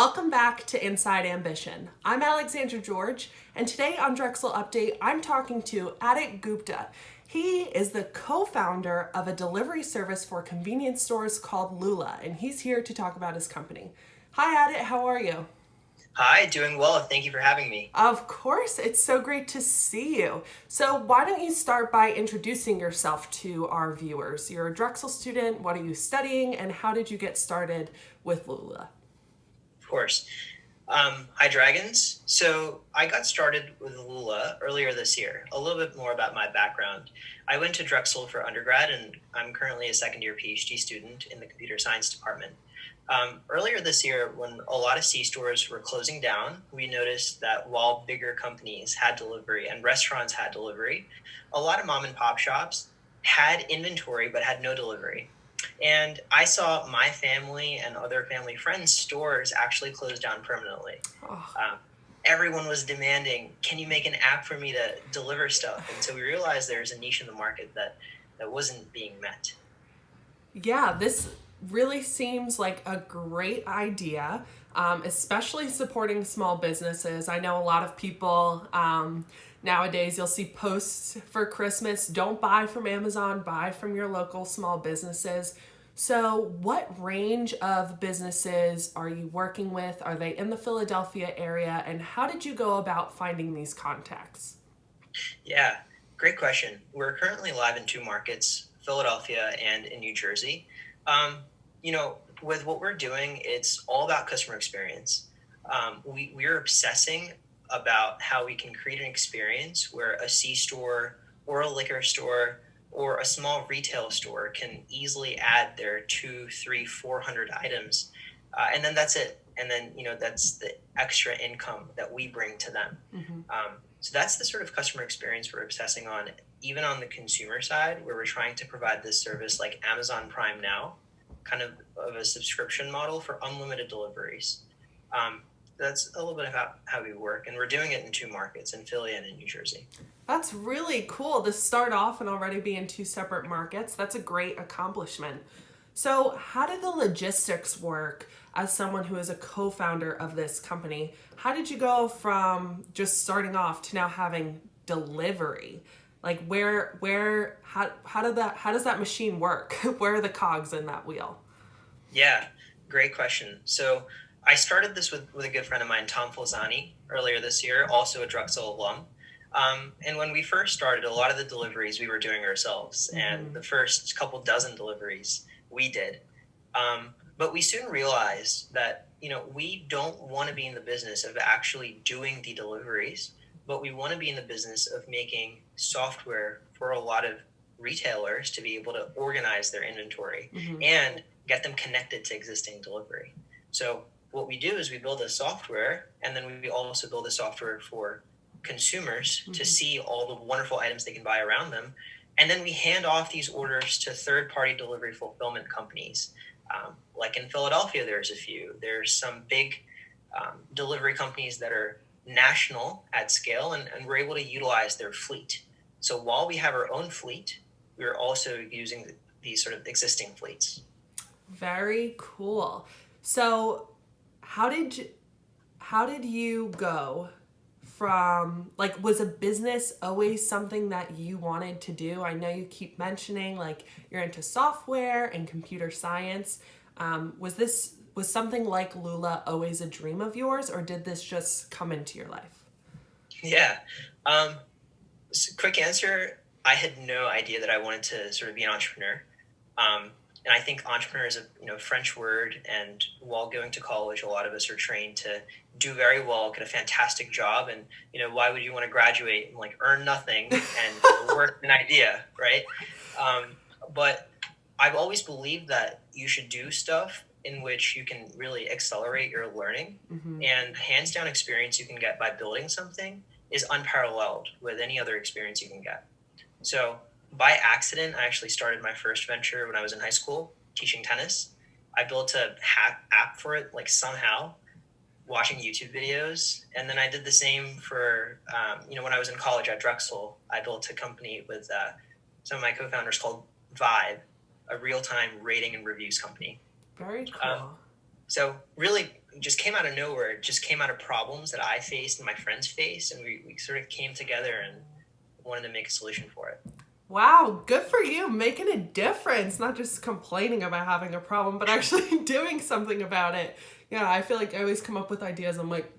Welcome back to Inside Ambition. I'm Alexandra George, and today on Drexel Update, I'm talking to Adit Gupta. He is the co-founder of a delivery service for convenience stores called Lula, and he's here to talk about his company. Hi, Adit. How are you? Hi, doing well. Thank you for having me. Of course, it's so great to see you. So, why don't you start by introducing yourself to our viewers? You're a Drexel student. What are you studying, and how did you get started with Lula? Of course. Hi, Dragons. So I got started with Lula earlier this year. A little bit more about my background. I went to Drexel for undergrad, and I'm currently a second-year PhD student in the computer science department. Earlier this year, when a lot of C-stores were closing down, we noticed that while bigger companies had delivery and restaurants had delivery, a lot of mom and pop shops had inventory but had no delivery. And I saw my family and other family friends' stores actually close down permanently. Oh. Um, Everyone was demanding, can you make an app for me to deliver stuff? And so we realized there's a niche in the market that wasn't being met. Yeah, this really seems like a great idea, especially supporting small businesses. I know a lot of people nowadays, you'll see posts for Christmas, don't buy from Amazon, buy from your local small businesses. So, what range of businesses are you working with? Are they in the Philadelphia area? And how did you go about finding these contacts? Yeah, great question. We're currently live in two markets, Philadelphia and in New Jersey. Um, with what we're doing, it's all about customer experience. We're obsessing about how we can create an experience where a C store or a liquor store or a small retail store can easily add their 2, 3, 400 items, and then that's it. And then that's the extra income that we bring to them. Mm-hmm. So that's the sort of customer experience we're obsessing on, even on the consumer side, where we're trying to provide this service like Amazon Prime Now, kind of a subscription model for unlimited deliveries. That's a little bit about how we work, and we're doing it in two markets, in Philly and in New Jersey. That's really cool to start off and already be in two separate markets. That's a great accomplishment. So, how did the logistics work as someone who is a co founder of this company? How did you go from just starting off to now having delivery? Like, how does that machine work? Where are the cogs in that wheel? Yeah, great question. So I started this with a good friend of mine, Tom Falzani, earlier this year, also a Drexel alum. And when we first started, a lot of the deliveries we were doing ourselves, and the first couple dozen deliveries we did. But we soon realized that we don't want to be in the business of actually doing the deliveries, but we want to be in the business of making software for a lot of retailers to be able to organize their inventory Mm-hmm. and get them connected to existing delivery. So what we do is we build a software, and then we also build a software for consumers to Mm-hmm. see all the wonderful items they can buy around them. And then we hand off these orders to third-party delivery fulfillment companies. Like in Philadelphia, there's a few. There's some big delivery companies that are national at scale, and we're able to utilize their fleet. So while we have our own fleet, we're also using these sort of existing fleets. Very cool. So, how did you, how did you go from, like, was a business always something that you wanted to do? I know you keep mentioning like you're into software and computer science. Was something like Lula always a dream of yours, or did this just come into your life? Yeah. Um, Quick answer, I had no idea that I wanted to sort of be an entrepreneur. And I think entrepreneur is a French word, and while going to college, a lot of us are trained to do very well, get a fantastic job, and why would you want to graduate and like earn nothing and work an idea, right? But I've always believed that you should do stuff in which you can really accelerate your learning, Mm-hmm. and hands down experience you can get by building something is unparalleled with any other experience you can get. So by accident, I actually started my first venture when I was in high school teaching tennis. I built a hack app for it, like somehow, watching YouTube videos. And then I did the same for, when I was in college at Drexel. I built a company with some of my co-founders called Vibe, a real-time rating and reviews company. Very Um, cool. So really just came out of nowhere. It just came out of problems that I faced and my friends faced. And we sort of came together and wanted to make a solution for it. Wow, good for you, making a difference, not just complaining about having a problem, but actually doing something about it. Yeah, I feel like I always come up with ideas. I'm like,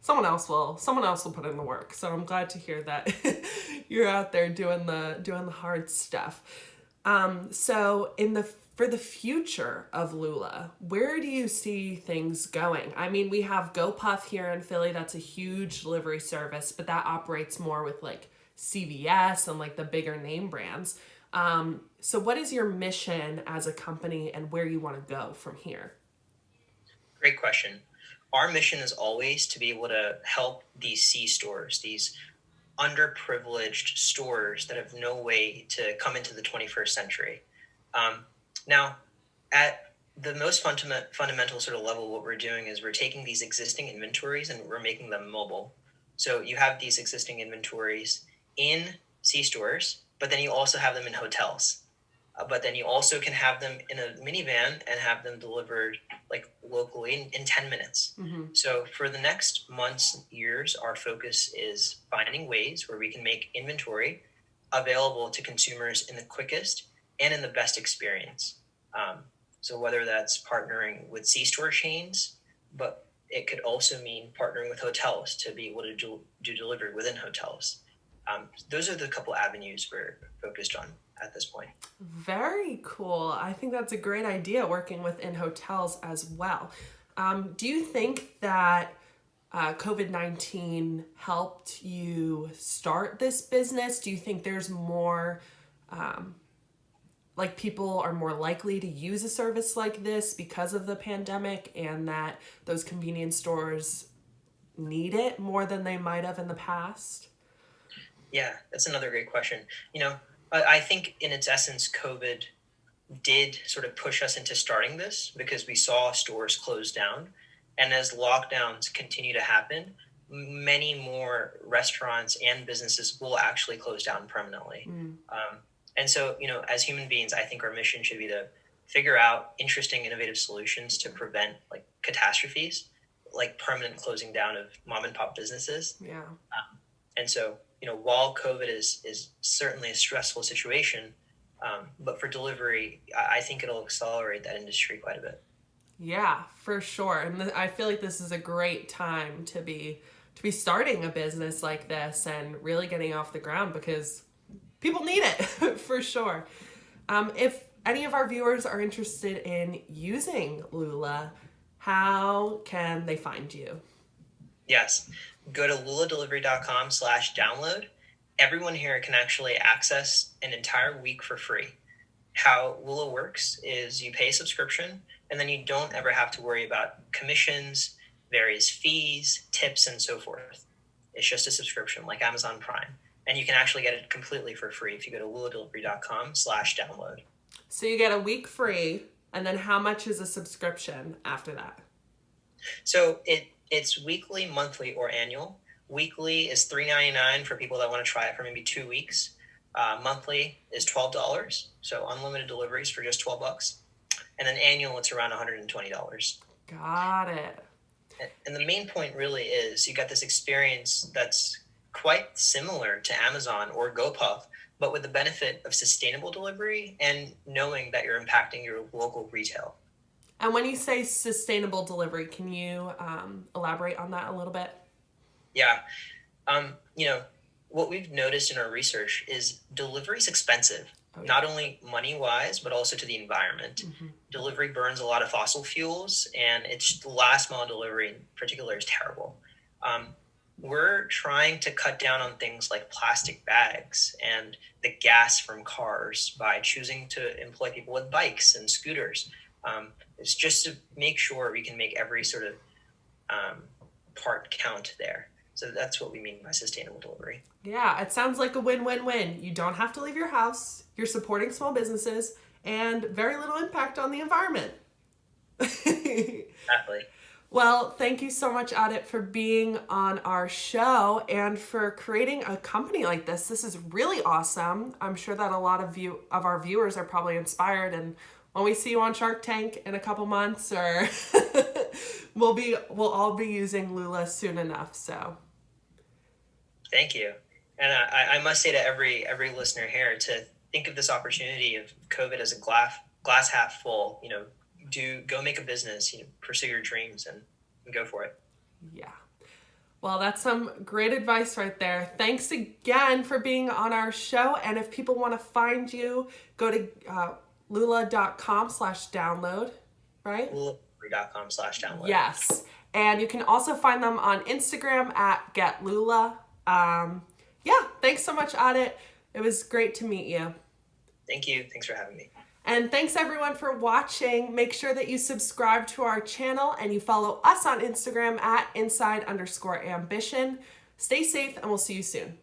someone else will put in the work. So I'm glad to hear that you're out there doing the hard stuff. So for the future of Lula, where do you see things going? I mean, we have GoPuff here in Philly. That's a huge delivery service, but that operates more with like CVS and like the bigger name brands. So what is your mission as a company and where you want to go from here? Great question. Our mission is always to be able to help these C stores, these underprivileged stores that have no way to come into the 21st century. Now, at the most fundamental sort of level, what we're doing is we're taking these existing inventories and we're making them mobile. So you have these existing inventories in C stores, but then you also have them in hotels. But then you also can have them in a minivan and have them delivered like locally in 10 minutes. Mm-hmm. So for the next months, years, our focus is finding ways where we can make inventory available to consumers in the quickest and in the best experience. So whether that's partnering with C-store chains, but it could also mean partnering with hotels to be able to do delivery within hotels. Those are the couple avenues we're focused on at this point. Very cool. I think that's a great idea, working within hotels as well. Do you think that COVID-19 helped you start this business? Do you think there's more, like people are more likely to use a service like this because of the pandemic, and that those convenience stores need it more than they might have in the past? Yeah, that's another great question. I think in its essence, COVID did sort of push us into starting this because we saw stores close down. And as lockdowns continue to happen, many more restaurants and businesses will actually close down permanently. And so, as human beings, I think our mission should be to figure out interesting, innovative solutions to prevent like catastrophes, like permanent closing down of mom and pop businesses. Yeah. And so, while COVID is certainly a stressful situation, but for delivery, I think it'll accelerate that industry quite a bit. Yeah, for sure. And I feel like this is a great time to be starting a business like this and really getting off the ground, because people need it for sure. If any of our viewers are interested in using Lula, how can they find you? Yes. Go to luladelivery.com/download. Everyone here can actually access an entire week for free. How Lula works is you pay a subscription, and then you don't ever have to worry about commissions, various fees, tips, and so forth. It's just a subscription like Amazon Prime. And you can actually get it completely for free if you go to luladelivery.com/download. So you get a week free, and then how much is a subscription after that? So it's weekly, monthly, or annual. Weekly is $3.99 for people that want to try it for maybe 2 weeks. Monthly is $12, so unlimited deliveries for just $12. And then annual, it's around $120. Got it. And the main point really is you got this experience that's quite similar to Amazon or GoPuff, but with the benefit of sustainable delivery and knowing that you're impacting your local retail. And when you say sustainable delivery, can you elaborate on that a little bit? Yeah. What we've noticed in our research is delivery is expensive, not only money-wise, but also to the environment. Mm-hmm. Delivery burns a lot of fossil fuels, and it's the last mile delivery in particular is terrible. We're trying to cut down on things like plastic bags and the gas from cars by choosing to employ people with bikes and scooters. It's just to make sure we can make every sort of part count there. So that's what we mean by sustainable delivery. Yeah, it sounds like a win-win-win. You don't have to leave your house, you're supporting small businesses, and very little impact on the environment. Exactly. Well, thank you so much, Adit, for being on our show and for creating a company like this. This is really awesome. I'm sure that a lot of our viewers are probably inspired, and when we see you on Shark Tank in a couple months or we'll all be using Lula soon enough. So Thank you. And I must say to every listener here to think of this opportunity of COVID as a glass half full. Go make a business. Pursue your dreams and go for it. yeah. Well, that's some great advice right there. Thanks again for being on our show. And if people want to find you, go to lula.com/download, right? Lula.com/download. Yes. And you can also find them on Instagram at GetLula. Yeah, thanks so much, Adit. It was great to meet you. Thank you. Thanks for having me. And thanks everyone for watching. Make sure that you subscribe to our channel and you follow us on Instagram at inside_ambition. Stay safe and we'll see you soon.